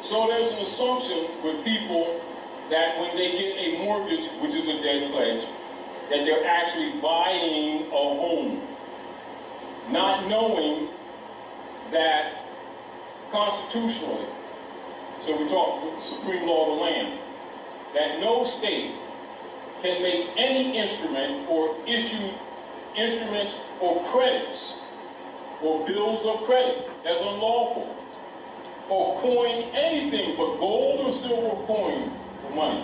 So there's an assumption with people that when they get a mortgage, which is a debt pledge, that they're actually buying a home, not knowing that constitutionally, so we talk supreme law of the land, that no state can make any instrument or issue instruments or credits or bills of credit that's unlawful, or coin anything but gold or silver coin for money.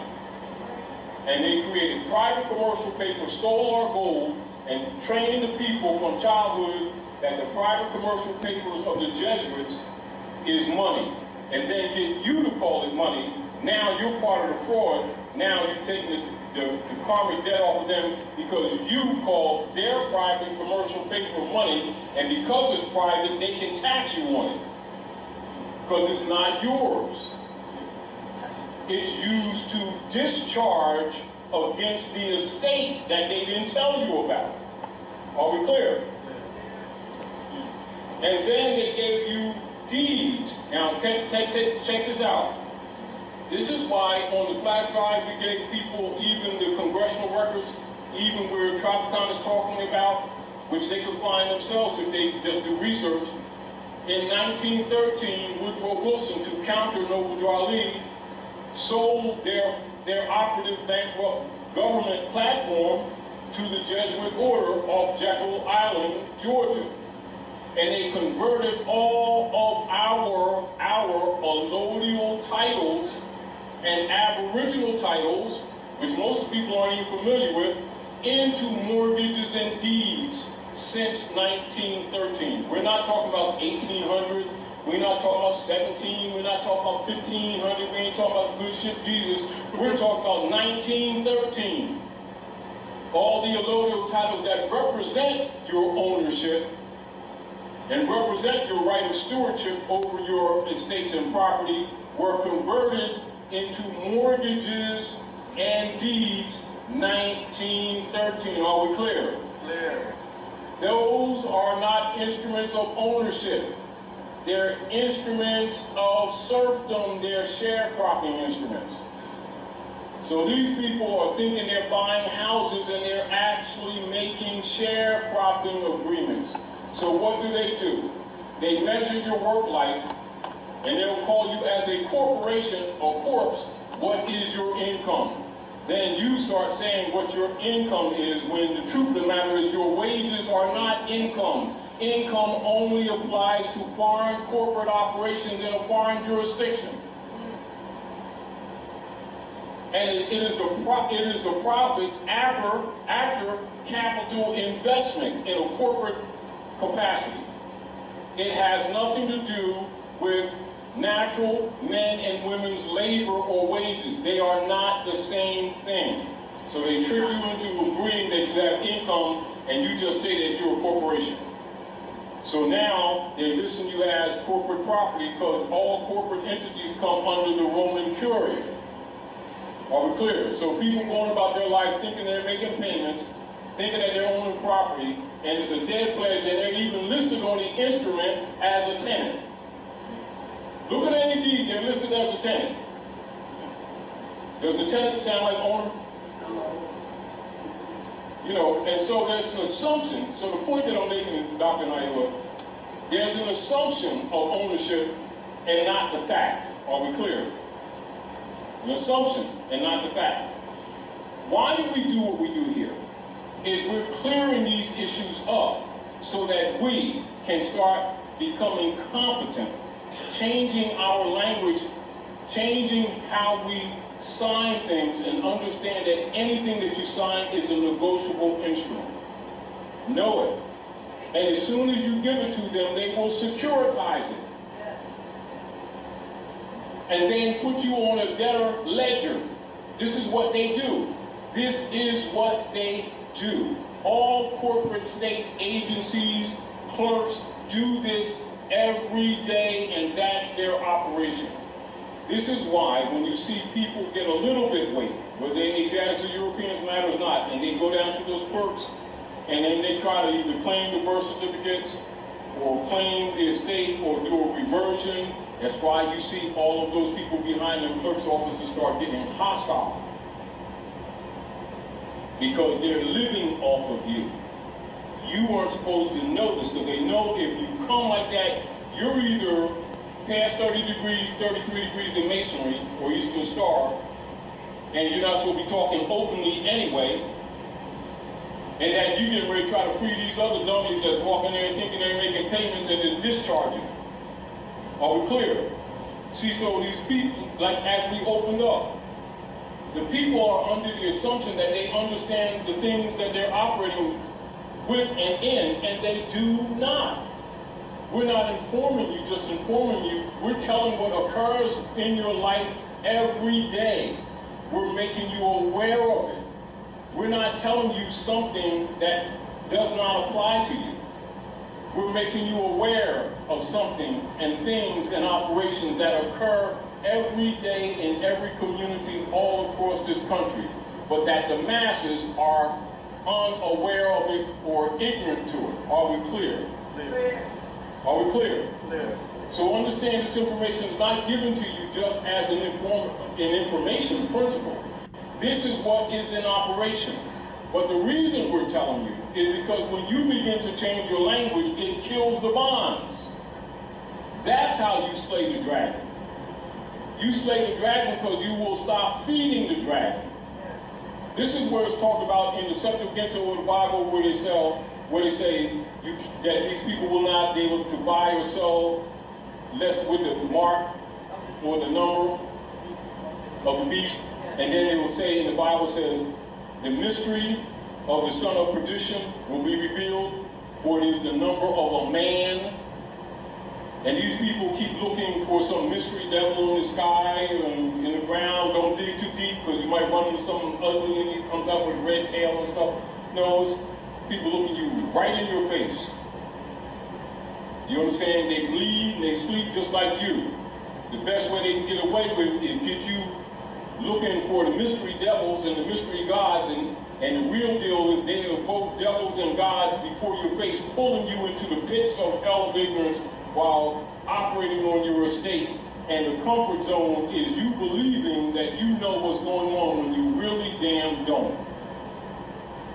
And they created private commercial paper, stole our gold, and trained the people from childhood that the private commercial papers of the Jesuits is money, and then get you to call it money. Now you're part of the fraud. Now you've taken the karmic debt off of them because you call their private commercial paper money, and because it's private, they can tax you on it because it's not yours. It's used to discharge against the estate that they didn't tell you about. Are we clear? And then they gave you deeds. Now, check this out. This is why on the flash drive we gave people even the congressional records, even where Tropicon is talking about, which they could find themselves if they just do research. In 1913, Woodrow Wilson, to counter Noble Ali, sold their operative bankrupt government platform to the Jesuit order off Jekyll Island, Georgia. And they converted all of our allodial titles and aboriginal titles, which most people aren't even familiar with, into mortgages and deeds since 1913. We're not talking about 1800, we're not talking about 17, we're not talking about 1500, we ain't talking about the good ship Jesus, we're talking about 1913. All the allodial titles that represent your ownership and represent your right of stewardship over your estates and property were converted into mortgages and deeds 1913. Are we clear? Clear. Those are not instruments of ownership. They're instruments of serfdom. They're sharecropping instruments. So these people are thinking they're buying houses and they're actually making sharecropping agreements. So what do? They measure your work life, and they'll call you as a corporation or corpse, what is your income? Then you start saying what your income is, when the truth of the matter is your wages are not income. Income only applies to foreign corporate operations in a foreign jurisdiction. And it is the profit after capital investment in a corporate capacity. It has nothing to do with natural men and women's labor or wages. They are not the same thing. So they trick you into agreeing that you have income and you just say that you're a corporation. So now they listen to you as corporate property because all corporate entities come under the Roman Curia. Are we clear? So people going about their lives thinking they're making payments, thinking that they're owning property, and it's a debt pledge, and they're even listed on the instrument as a tenant. Look at any deed, they're listed as a tenant. Does a tenant sound like owner? You know, and so there's an assumption. So the point that I'm making is, Dr. Naila, there's an assumption of ownership and not the fact. Are we clear? An assumption and not the fact. Why do we do what we do here? Is we're clearing these issues up so that we can start becoming competent, changing our language, changing how we sign things, and understand that anything that you sign is a negotiable instrument. Know it. And as soon as you give it to them, they will securitize it. And then put you on a debtor ledger. This is what they do. This is what they do. All corporate state agencies, clerks do this every day, and that's their operation. This is why when you see people get a little bit weight, whether they're Asiatics or Europeans, matters not, and they go down to those clerks, and then they try to either claim the birth certificates or claim the estate or do a reversion That's why you see all of those people behind them clerk's offices start getting hostile. Because they're living off of you. You aren't supposed to know this, because they know if you come like that, you're either past 30 degrees, 33 degrees in masonry, or Eastern Star, and you're not supposed to be talking openly anyway, and that you get ready to try to free these other dummies that's walking there and thinking they're making payments and then discharging. Are we clear? See, so these people, like as we opened up, the people are under the assumption that they understand the things that they're operating with and in, and they do not. We're not informing you, just informing you. We're telling what occurs in your life every day. We're making you aware of it. We're not telling you something that does not apply to you. We're making you aware of something and things and operations that occur every day in every community all across this country, but that the masses are unaware of it or ignorant to it. Are we clear? Clear. Are we clear? Clear. So understand this information is not given to you just as an information principle. This is what is in operation. But the reason we're telling you is because when you begin to change your language, it kills the bonds. That's how you slay the dragon. You slay the dragon because you will stop feeding the dragon. This is where it's talked about in the Septuaginta of the Bible, where they say that these people will not be able to buy or sell less with the mark or the number of the beast. And then they will say, in the Bible says, the mystery of the son of perdition will be revealed, for it is the number of a man. And these people keep looking for some mystery devil in the sky and in the ground. Don't dig too deep, because you might run into something ugly and he comes up with a red tail and stuff. No, it's people looking you right in your face. You understand? They bleed and they sleep just like you. The best way they can get away with is get you looking for the mystery devils and the mystery gods, and the real deal is they are both devils and gods before your face, pulling you into the pits of hell of ignorance while operating on your estate. And the comfort zone is you believing that you know what's going on when you really damn don't.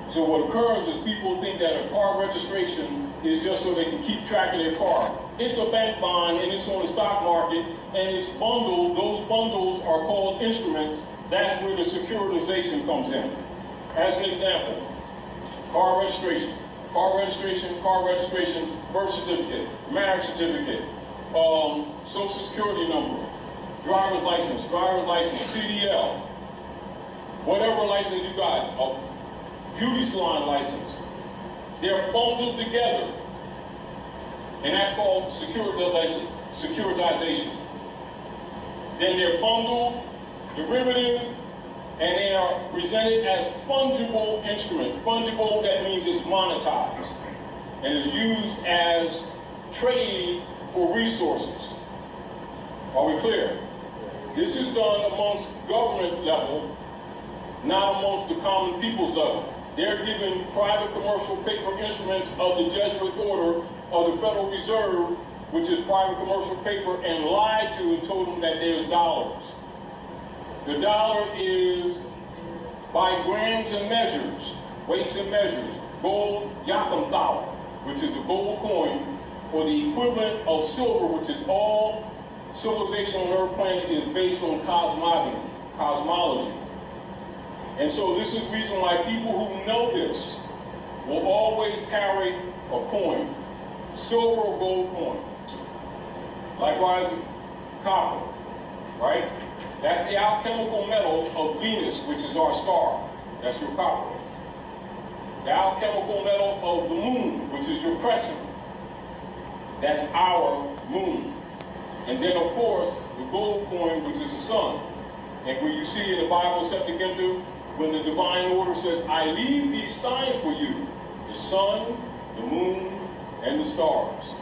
So what occurs is people think that a car registration is just so they can keep track of their car. It's a bank bond and it's on the stock market and it's bundled. Those bundles are called instruments. That's where the securitization comes in. As an example, car registration, birth certificate, marriage certificate, social security number, driver's license, CDL, whatever license you got, a beauty salon license. They're bundled together. And that's called securitization. Then they're bundled, derivative, and they are presented as fungible instruments. Fungible, that means it's monetized and is used as trade for resources. Are we clear? This is done amongst government level, not amongst the common people's level. They're given private commercial paper instruments of the Jesuit order of the Federal Reserve, which is private commercial paper, and lied to and told them that there's dollars. The dollar is by grams and measures, weights and measures. Gold Yakamthala, which is a gold coin, or the equivalent of silver, which is all civilization on Earth planet is based on cosmology. And so this is the reason why people who know this will always carry a coin, silver or gold coin. Likewise, copper, right? That's the alchemical metal of Venus, which is our star. That's your copper. The alchemical metal of the moon, which is your crescent. That's our moon. And then, of course, the gold coin, which is the sun. And when you see in the Bible, Septuaginta, when the divine order says, I leave these signs for you, the sun, the moon, and the stars.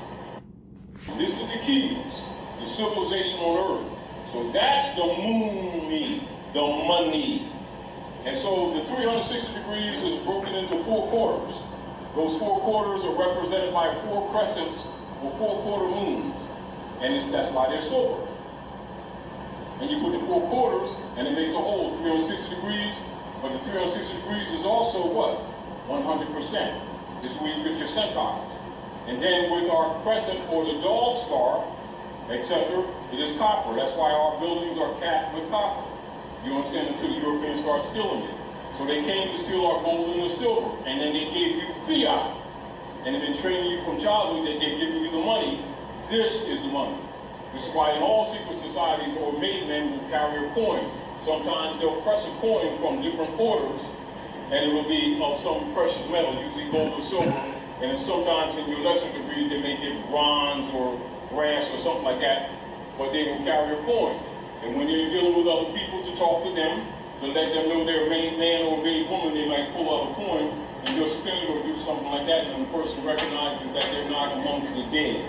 And this is the keys, the civilization on Earth. So that's the moon, the money. And so the 360 degrees is broken into 4 quarters. Those 4 quarters are represented by 4 crescents or 4 quarter moons. And that's why they're silver. And you put the 4 quarters, and it makes a hole 360 degrees, but the 360 degrees is also what? 100%. This is where you get your centiles. And then with our crescent or the dog star, etc., it is copper. That's why our buildings are capped with copper. You understand? Until the Europeans start stealing it. So they came to steal our gold and the silver, and then they gave you fiat. And they've been training you from childhood that they're giving you the money. This is the money. This is why in all secret societies or made men will carry a coin. Sometimes they'll press a coin from different orders, and it will be of some precious metal, usually gold or silver. And then sometimes in your lesser degrees, they may give bronze or brass or something like that, but they will carry a coin. And when they're dealing with other people to talk to them, to let them know they're a made man or a made woman, they might pull out a coin and just spin it or do something like that, and the person recognizes that they're not amongst the dead.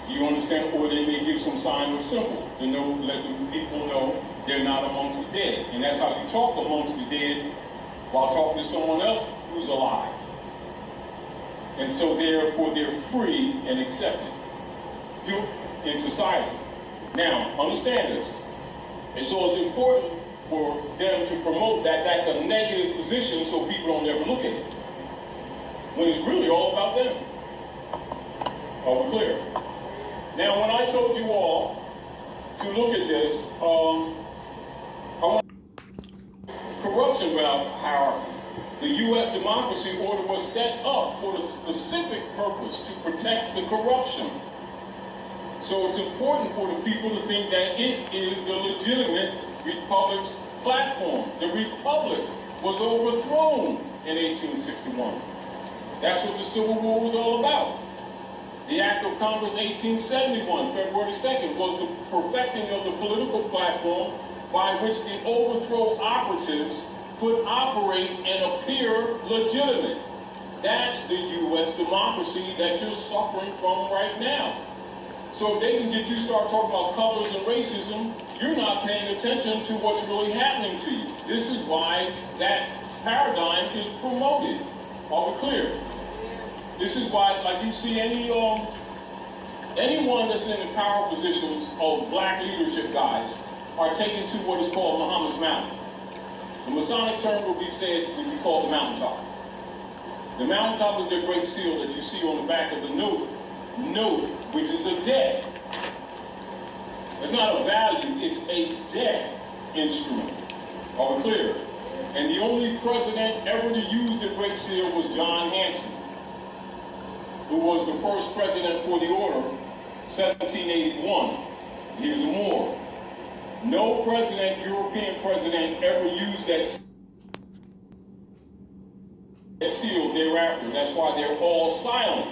Do you understand? Or they may give some sign or symbol to know, let the people know they're not amongst the dead. And that's how you talk amongst the dead while talking to someone else who's alive. And so therefore they're free and accepted in society. Now, understand this. And so it's important for them to promote that that's a negative position so people don't ever look at it. When it's really all about them. Are we clear? Now, when I told you all to look at this, I want corruption without hierarchy. The U.S. democracy order was set up for the specific purpose to protect the corruption. So it's important for the people to think that it is the legitimate republic's platform. The republic was overthrown in 1861. That's what the Civil War was all about. The Act of Congress 1871, February 2nd, was the perfecting of the political platform by which the overthrow operatives could operate and appear legitimate. That's the U.S. democracy that you're suffering from right now. So if they can get you start talking about colors and racism, you're not paying attention to what's really happening to you. This is why that paradigm is promoted. Are we clear? This is why, like you see anyone that's in the power positions of black leadership guys are taken to what is called Muhammad's Mountain. The Masonic term would be called the mountaintop. The mountaintop is their great seal that you see on the back of the note, which is a debt. It's not a value, it's a debt instrument. Are we clear? And the only president ever to use the great seal was John Hanson, who was the first president for the order, 1781. He was a Moor. No president, European president, ever used that seal thereafter. That's why they're all silent.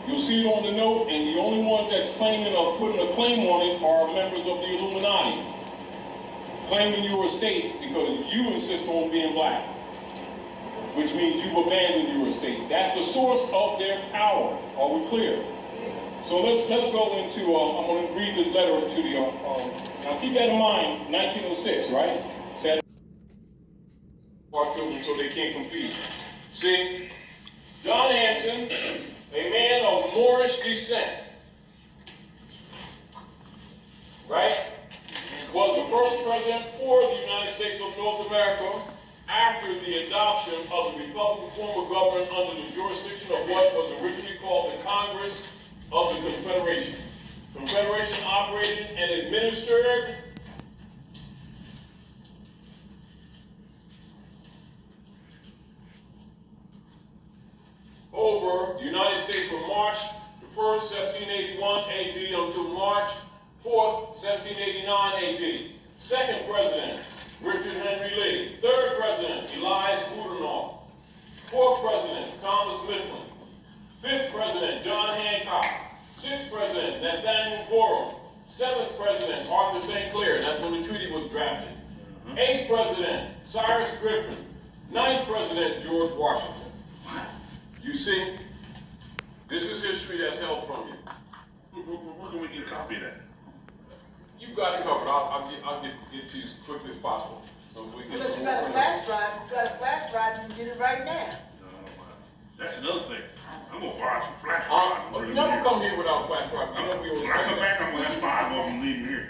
You'll see it on the note, and the only ones that's claiming or putting a claim on it are members of the Illuminati, claiming your estate because you insist on being black, which means you've abandoned your estate. That's the source of their power. Are we clear? So let's go into, I'm going to read this letter to the, now keep that in mind, 1906, right? Our children so they can't compete. See, John Hanson, a man of Moorish descent, right, was the first president for the United States of North America after the adoption of the Republican form of government under the jurisdiction of what was originally called the Congress of the Confederation. Confederation operated and administered over the United States from March the 1st, 1781 AD until March 4th, 1789 AD. Second president, Richard Henry Lee. Third president, Elias Boudinot. Fourth president, Thomas Mifflin. Fifth president, John Hancock. Sixth president, Nathaniel Gorham. Seventh president, Arthur St. Clair. That's when the treaty was drafted. Eighth president, Cyrus Griffin. Ninth president, George Washington. You see, this is history that's held from you. Where can we get a copy of that? You've got it covered. I'll get to you as quickly as possible. So we get Because some you got a more. flash drive, you can get it right now. That's another thing. I'm gonna borrow some flash But drives. you never come here without a flash drive. You know we always When I talk come about. back, I'm gonna have 5 of them leaving here.